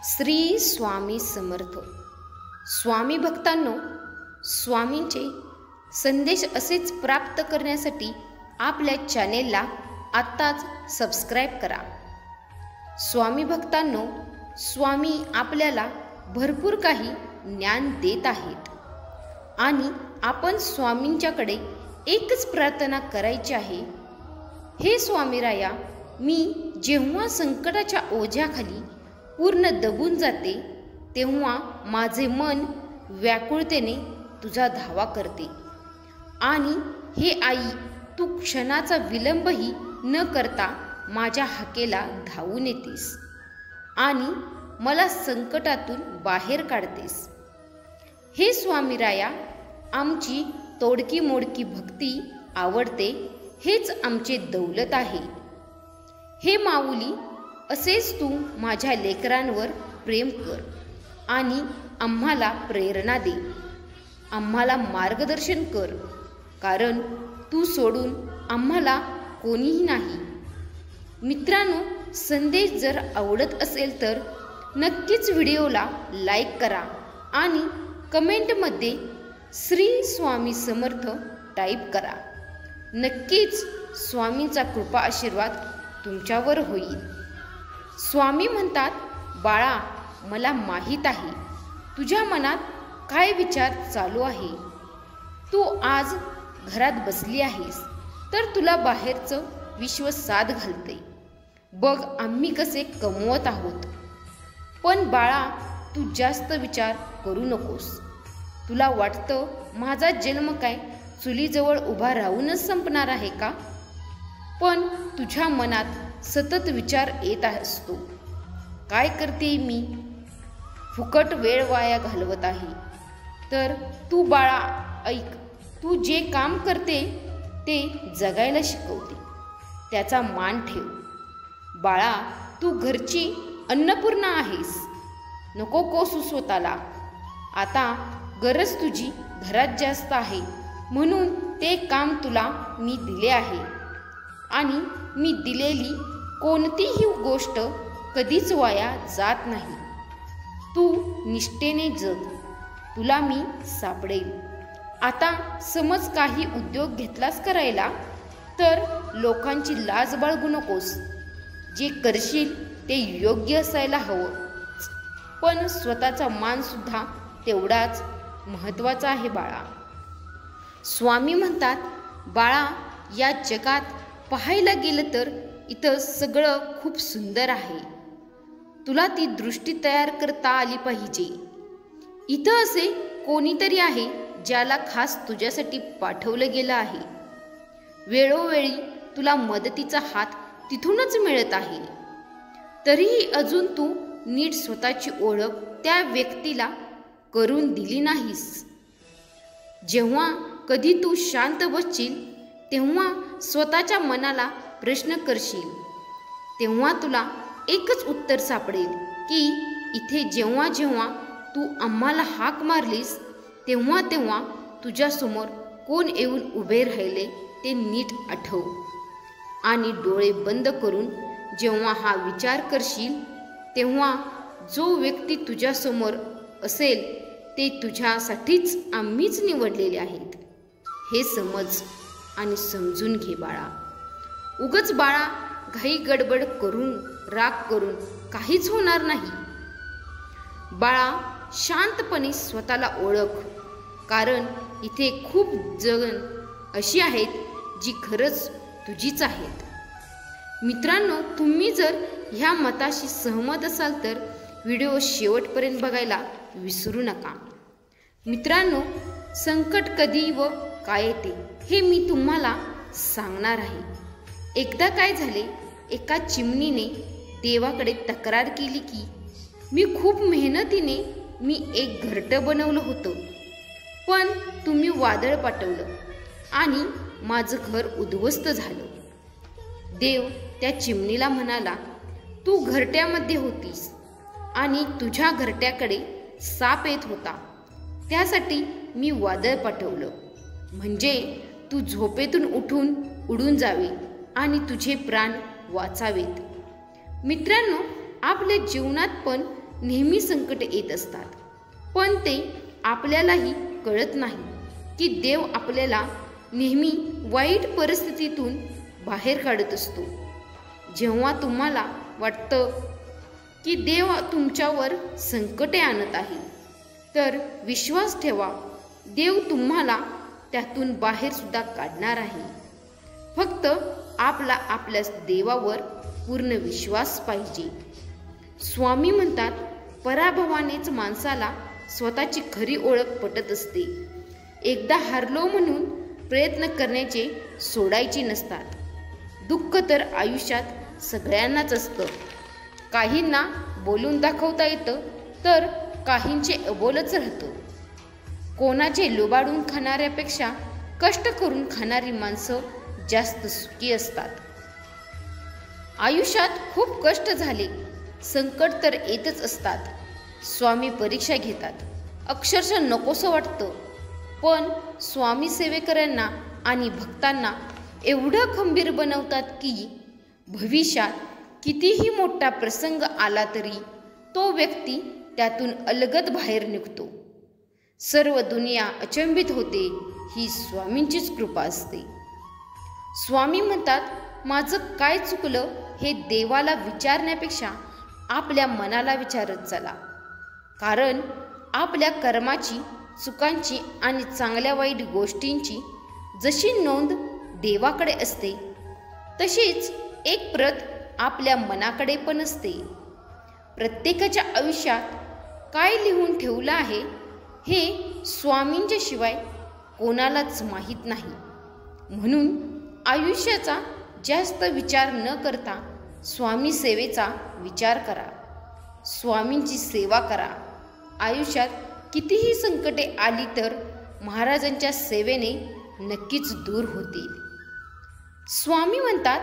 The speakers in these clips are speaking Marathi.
श्री स्वामी समर्थ. स्वामी भक्तांनो, स्वामींचे संदेश असेच प्राप्त करण्यासाठी आपल्या चॅनेलला आत्ताच सबस्क्राईब करा. स्वामी भक्तांनो, स्वामी आपल्याला भरपूर काही ज्ञान देत आहेत आणि आपण स्वामींच्याकडे एकच प्रार्थना करायची आहे. हे स्वामीराया, मी जेव्हा संकटाच्या ओझ्याखाली पूर्ण दबून जाते तेव्हा माझे मन व्याकुळतेने तुझा धावा करते आणि हे आई, तू क्षणाचा विलंबही न करता माझ्या हाकेला धावून येतेस आणि मला संकटातून बाहेर काढतेस. हे स्वामीराया, आमची तोडकी मोडकी भक्ती आवडते, हेच आमचे दौलत आहे. हे माऊली, असेच तू माझ्या लेकरांवर प्रेम कर आणि आम्हाला प्रेरणा दे, आम्हाला मार्गदर्शन कर, कारण तू सोडून आम्हाला कोणीही नाही. मित्रांनो, संदेश जर आवडत असेल तर नक्कीच व्हिडिओला लाईक करा आणि कमेंटमध्ये श्री स्वामी समर्थ टाईप करा. नक्कीच स्वामींचा कृपा आशीर्वाद तुमच्यावर होईल. स्वामी म्हणतात, बाळा, मला माहीत आहे तुझ्या मनात काय विचार चालू आहे. तू आज घरात बसली आहेस तर तुला बाहेरचं विश्व साथ घालते. बघ आम्ही कसे कमवत आहोत. पण बाळा, तू जास्त विचार करू नकोस. तुला वाटतं माझा जन्म काय चुलीजवळ उभा राहूनच संपणार आहे का? पण तुझ्या मनात सतत विचार येत असतो, काय करते मी, फुकट वेळ वाया घालवत आहे. तर तू बाळा ऐक, तू जे काम करते ते जगायला शिकवते, त्याचा मान ठेव. बाळा, तू घरची अन्नपूर्णा आहेस, नको कोसू स्वतःला. आता गरज तुझी घरात जास्त आहे म्हणून ते काम तुला मी दिले आहे आणि मी दिलेली कोणतीही गोष्ट कधीच वाया जात नाही. तू निष्ठेने जग, तुला मी सापडेल. आता समज काही उद्योग घेतलास करायला तर लोकांची लाज बाळगू नकोस. जे करशील ते योग्य असायला हवं, पण स्वतःचा मान सुद्धा तेवढाच महत्त्वाचा आहे बाळा. स्वामी म्हणतात, बाळा, या जगात पाहायला गेलं तर इथं सगळं खूप सुंदर आहे. तुला ती दृष्टी तयार करता आली पाहिजे. इथं असे कोणीतरी आहे ज्याला खास तुझ्यासाठी पाठवलं गेलं आहे. वेळोवेळी तुला मदतीचा हात तिथूनच मिळत आहे. तरीही अजून तू नीट स्वतःची ओळख त्या व्यक्तीला करून दिली नाहीस. जेव्हा कधी तू शांत बसशील तेव्हा स्वतःच्या मनाला प्रश्न करशील, तेव्हा तुला एकच उत्तर सापडेल की इथे जेव्हा जेव्हा तू आम्हाला हाक मारलीस तेव्हा तेव्हा तुझ्यासमोर कोण येऊन उभे राहिले ते नीट आठव. आणि डोळे बंद करून जेव्हा हा विचार करशील तेव्हा जो व्यक्ती तुझ्यासमोर असेल ते तुझ्यासाठीच आम्हीच निवडलेले आहेत, हे समज आणि समजून घे बाळा. उगच बाळा घाई गडबड करून राग करून काहीच होणार नाही. बाळा, शांतपणे स्वतःला ओळख, कारण इथे खूप जण अशी आहेत जी खरंच तुझीच आहेत. मित्रांनो, तुम्ही जर ह्या मताशी सहमत असाल तर व्हिडिओ शेवटपर्यंत बघायला विसरू नका. मित्रांनो, संकट कधी व काय येते हे मी तुम्हाला सांगणार आहे. एकदा काय झाले, एका चिमणीने देवाकडे तक्रार केली की मी खूप मेहनतीने एक घरटं बनवलं होतं, पण तुम्ही वादळ पाठवलं आणि माझं घर उद्ध्वस्त झालं. देव त्या चिमणीला म्हणाला, तू घरट्यामध्ये होतीस आणि तुझ्या घरट्याकडे साप येत होता, त्यासाठी मी वादळ पाठवलं, म्हणजे तू झोपेतून उठून उडून जावे आणि तुझे प्राण वाचावेत. मित्रांनो, आपल्या जीवनात पण नेहमी संकट येत असतात, पण ते आपल्यालाही कळत नाही की देव आपल्याला नेहमी वाईट परिस्थितीतून बाहेर काढत असतो. जेव्हा तुम्हाला वाटतं की देव तुमच्यावर संकटे आणत आहे, तर विश्वास ठेवा, देव तुम्हाला त्यातून बाहेर सुद्धा काढणार आहे. फक्त आपल्या देवावर पूर्ण विश्वास पाहिजे. स्वामी म्हणतात, पराभवानेच माणसाला स्वतःची खरी ओळख पटत असते. एकदा हारलो म्हणून प्रयत्न करण्याचे सोडायचे नसतात. दुःख तर आयुष्यात सगळ्यांनाच असतं. काहींना बोलून दाखवता येतं, तर काहींचे अबोलच राहतं. कोणाचे लुबाडून खाणाऱ्यापेक्षा कष्ट करून खाणारी माणसं जास्त सुखी असतात. आयुष्यात खूप कष्ट झाले, संकट तर येतच असतात. स्वामी परीक्षा घेतात, अक्षरशः नकोसं वाटतं, पण स्वामी सेवेकऱ्यांना आणि भक्तांना एवढं खंबीर बनवतात की भविष्यात कितीही मोठा प्रसंग आला तरी तो व्यक्ती त्यातून अलगद बाहेर निघतो. सर्व दुनिया अचंबित होते, ही स्वामींचीच कृपा असते. स्वामी म्हणतात, माझं काय चुकलं हे देवाला विचारण्यापेक्षा आपल्या मनाला विचारत चला. कारण आपल्या कर्माची, चुकांची आणि चांगल्या वाईट गोष्टींची जशी नोंद देवाकडे असते, तशीच एक प्रत आपल्या मनाकडे पण असते. प्रत्येकाच्या आयुष्यात काय लिहून ठेवलं आहे हे स्वामींच्या शिवाय कोणालाच माहीत नाही. म्हणून आयुष्याचा जास्त विचार न करता स्वामी सेवेचा विचार करा. स्वामींची सेवा करा. आयुष्यात कितीही संकटे आली तर महाराजांच्या सेवेने नक्कीच दूर होतील. स्वामी म्हणतात,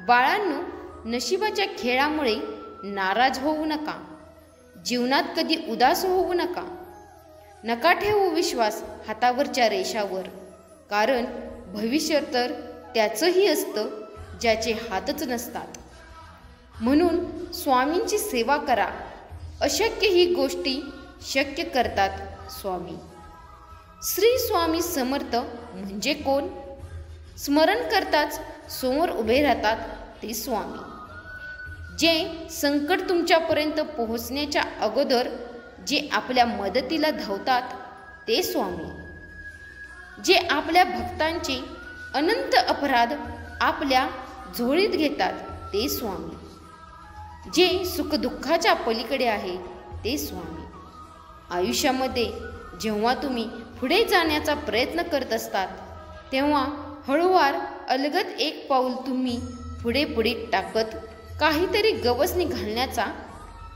बाळांनो, नशिबाच्या खेळामुळे नाराज होऊ नका. जीवनात कधी उदास होऊ नका. नका ठेवू विश्वास हातावरच्या रेषावर, कारण भविष्य तर त्याचंही असतं ज्याचे हातच नसतात. म्हणून स्वामींची सेवा करा. अशक्य ही गोष्टी शक्य करतात स्वामी. श्री स्वामी समर्थ म्हणजे कोण? स्मरण करताच समोर उभे राहतात ते स्वामी. जे संकट तुमच्यापर्यंत पोहोचण्याच्या अगोदर जे आपल्या मदतीला धावतात ते स्वामी. जे आपल्या भक्तांचे अनंत अपराध आपल्या झोळीत घेतात ते स्वामी. जे सुखदुःखाच्या पलीकडे आहे ते स्वामी. आयुष्यामध्ये जेव्हा तुम्ही पुढे जाण्याचा प्रयत्न करत असतात, तेव्हा हळूवार अलगद एक पाऊल तुम्ही पुढे पुढे टाकत काहीतरी गवसणी घालण्याचा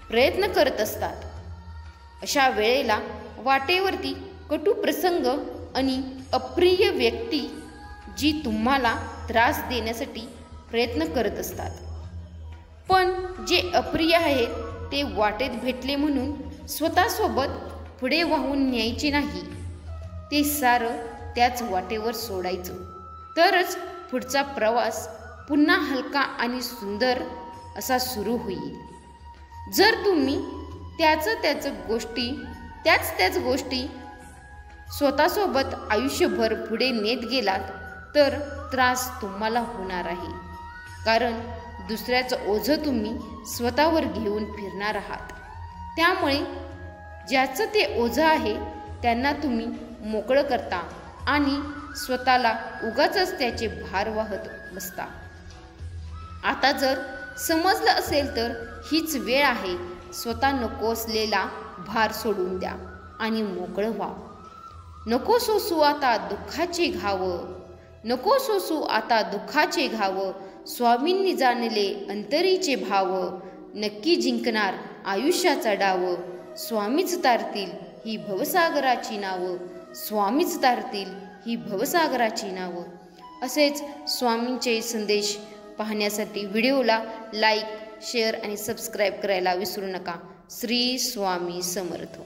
प्रयत्न करत असतात. अशा वेळेला वाटेवरती कटू प्रसंग आणि अप्रिय व्यक्ती जी तुम्हाला त्रास देण्यासाठी प्रयत्न करत असतात. पण जे अप्रिय आहेत ते वाटेत भेटले म्हणून स्वतःसोबत पुढे वाहून न्यायचे नाही. ते सारं त्याच वाटेवर सोडायचं, तरच पुढचा प्रवास पुन्हा हलका आणि सुंदर असा सुरू होईल. जर तुम्ही त्याच गोष्टी स्वतःसोबत आयुष्यभर पुढे नेत गेलात तर त्रास तुम्हाला होणार आहे. कारण दुसऱ्याचं ओझं तुम्ही स्वतःवर घेऊन फिरणार आहात. त्यामुळे ज्याचं ते ओझं आहे त्यांना तुम्ही मोकळं करता आणि स्वतःला उगाचच त्याचे भार वाहत बसता. आता जर समजलं असेल तर हीच वेळ आहे. स्वतः नको असलेला भार सोडून द्या आणि मोकळं व्हा. नको सोसू आता दुःखाचे घाव, नको सोसू आता दुःखाचे घाव. स्वामींनी जाणले अंतरीचे भाव, नक्की जिंकणार आयुष्याचा डाव. स्वामीच तारतील ही भवसागराची नावं, स्वामीच तारतील ही भवसागराची नावं. असेच स्वामींचे संदेश पाहण्यासाठी व्हिडिओला लाईक, शेअर आणि सबस्क्राईब करायला विसरू नका. श्री स्वामी समर्थ.